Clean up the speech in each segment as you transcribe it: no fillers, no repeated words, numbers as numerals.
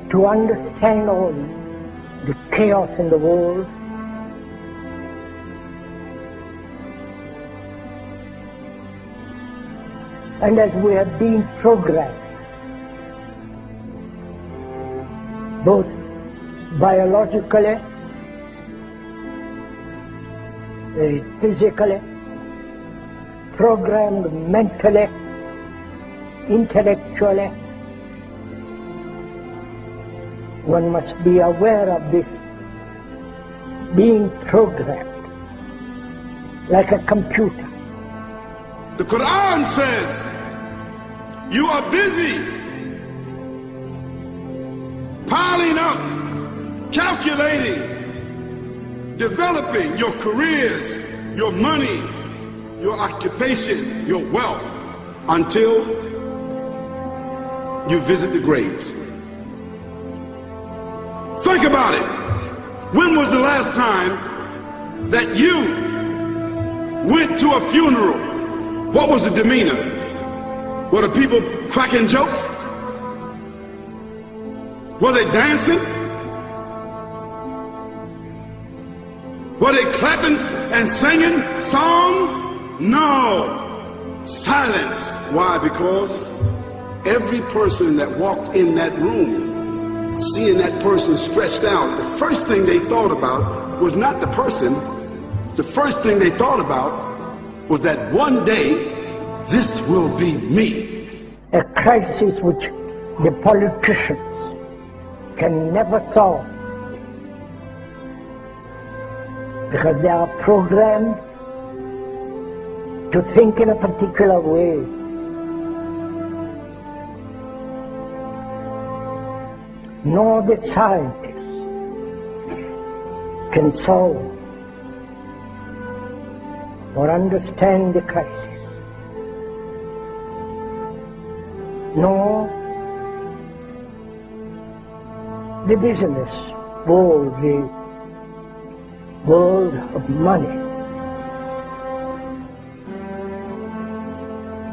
to understand all the chaos in the world, and as we have been programmed, both biologically, physically, programmed mentally, intellectually, one must be aware of this being programmed like a computer. The Quran says you are busy piling up, calculating, developing your careers, your money, your occupation, your wealth, until you visit the graves. Think about it. When was the last time that you went to a funeral? What was the demeanor? Were the people cracking jokes? Were they dancing? Were they clapping and singing songs? No. Silence. Why? Because every person that walked in that room, seeing that person stretched out, the first thing they thought about was not the person. The first thing they thought about was that one day, this will be me. A crisis which the politicians can never solve, because they are programmed to think in a particular way. Nor the scientists can solve or understand the crisis, nor the business world, the world of money.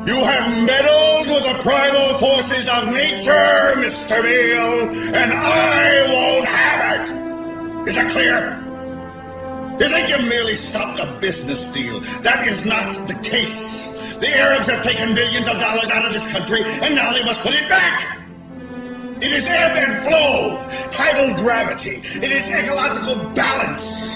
You have meddled with the primal forces of nature, Mr. Beale, and I won't have it. Is that clear? You think you merely stopped a business deal? That is not the case. The Arabs have taken billions of dollars out of this country, and now they must put it back. It is ebb and flow, tidal gravity. It is ecological balance.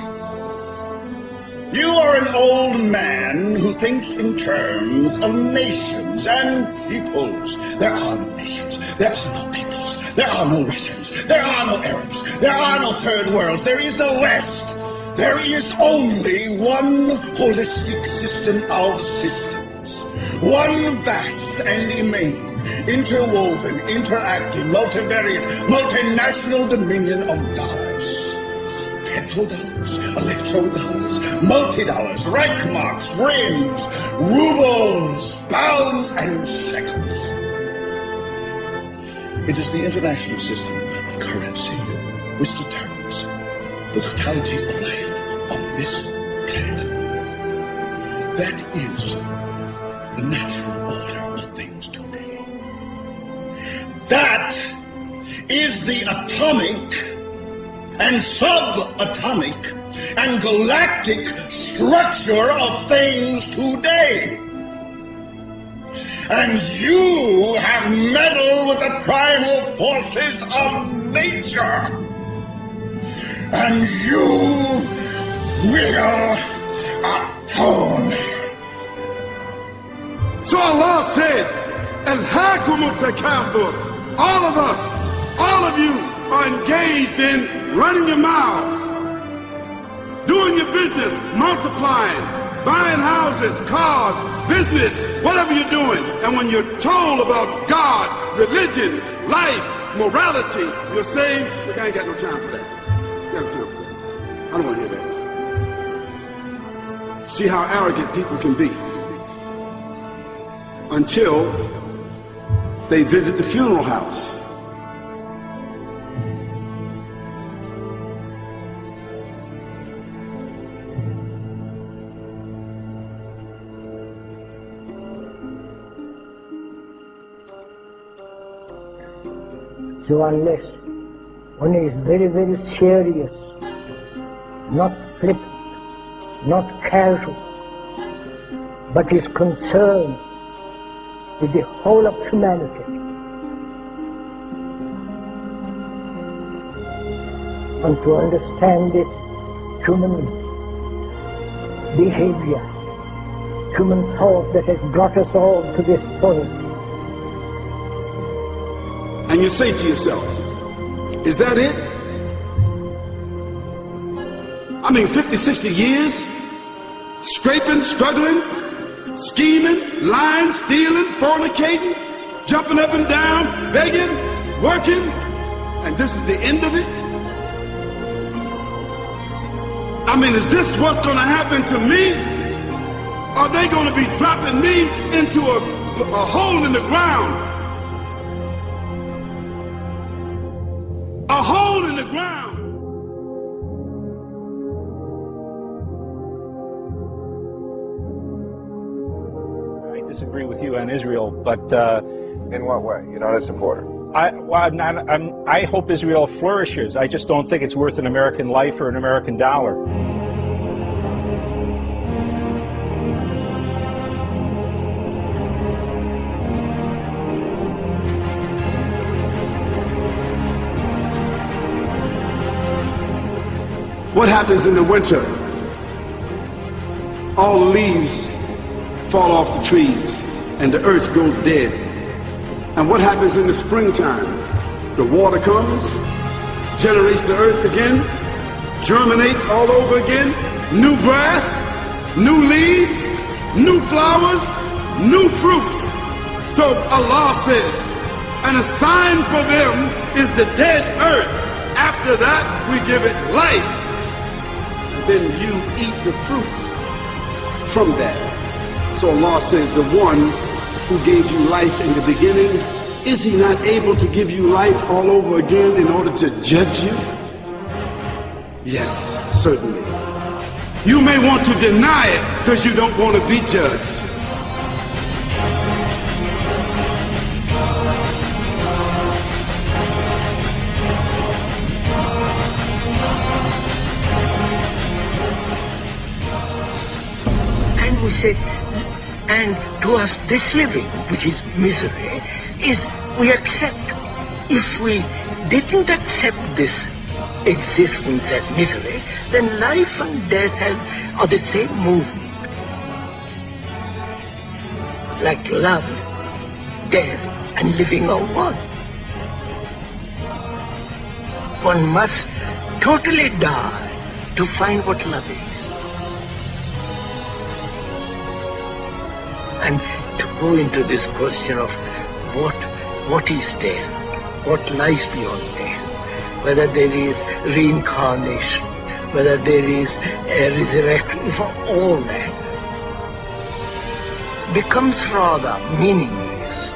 You are an old man who thinks in terms of nations and peoples. There are no nations. There are no peoples. There are no Russians. There are no Arabs. There are no third worlds. There is no West. There is only one holistic system of systems. One vast and immense, interwoven, interacting, multivariate, multinational dominion of dollars. Petrodollars, electrodollars, multi-dollars, Reichmarks, rings, rubles, pounds, and shekels. It is the international system of currency which determines the totality of life on this planet. That is the natural order of things today. That is the atomic and subatomic and galactic structure of things today. And you have meddled with the primal forces of nature. And you will atone. So Allah said, Alhaakum al-takathur. All of us, all of you are engaged in running your mouths, doing your business, multiplying, buying houses, cars, business, whatever you're doing. And when you're told about God, religion, life, morality, you're saying, look, I ain't got no time for that. I got no time for that. I don't want to hear that. See how arrogant people can be until they visit the funeral house. So unless when he is very, very serious, not flippant, not casual, but is concerned with the whole of humanity. And to understand this human behavior, human thought that has brought us all to this point. And you say to yourself, is that it? I mean, 50, 60 years, scraping, struggling, scheming, lying, stealing, fornicating, jumping up and down, begging, working, and this is the end of it? I mean, is this what's going to happen to me? Are they going to be dropping me into a hole in the ground? A hole in the ground. I disagree with you on Israel, but in what way? You're not a supporter. I hope Israel flourishes. I just don't think it's worth an American life or an American dollar. What happens in the winter? All the leaves fall off the trees and the earth goes dead. And what happens in the springtime? The water comes, generates the earth again, germinates all over again, new grass, new leaves, new flowers, new fruits. So Allah says, and a sign for them is the dead earth. After that, we give it life. And then you eat the fruits from that. So Allah says, the one who gave you life in the beginning, is he not able to give you life all over again in order to judge you? Yes, certainly. You may want to deny it because you don't want to be judged. And we say, and to us this living, which is misery, is we accept. If we didn't accept this existence as misery, then life and death are the same movement. Like love, death, and living are one. One must totally die to find what love is. And to go into this question of what is death, what lies beyond death, whether there is reincarnation, whether there is a resurrection, for all that becomes rather meaningless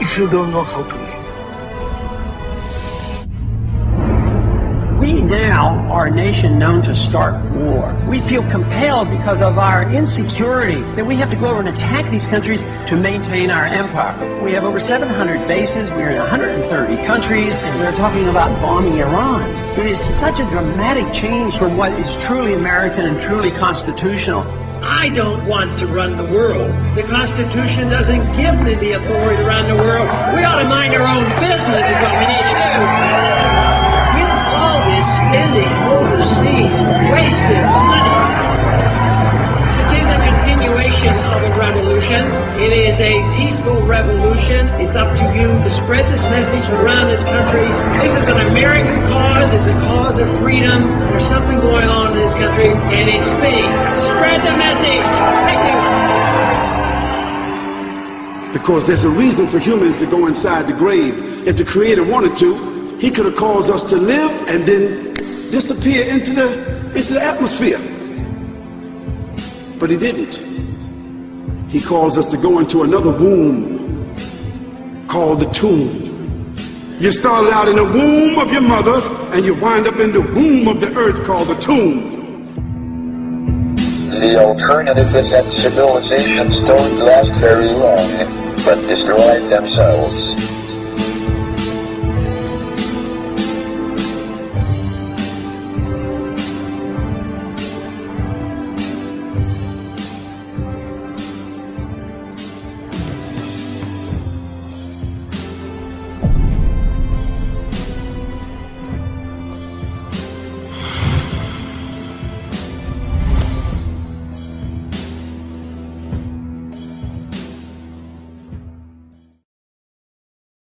if you don't know how to live. We now are a nation known to start war. We feel compelled because of our insecurity that we have to go over and attack these countries to maintain our empire. We have over 700 bases, we're in 130 countries, and we're talking about bombing Iran. It is such a dramatic change from what is truly American and truly constitutional. I don't want to run the world. The Constitution doesn't give me the authority to run the world. We ought to mind our own business is what we need to do. Spending overseas, wasting money. This is a continuation of a revolution. It is a peaceful revolution. It's up to you to spread this message around this country. This is an American cause. It's a cause of freedom. There's something going on in this country, and it's big. Spread the message. Thank you. Because there's a reason for humans to go inside the grave. If the Creator wanted to, He could have caused us to live and then disappear into the atmosphere. But He didn't. He caused us to go into another womb called the tomb. You started out in the womb of your mother and you wind up in the womb of the earth called the tomb. The alternative is that civilizations don't last very long, but destroy themselves.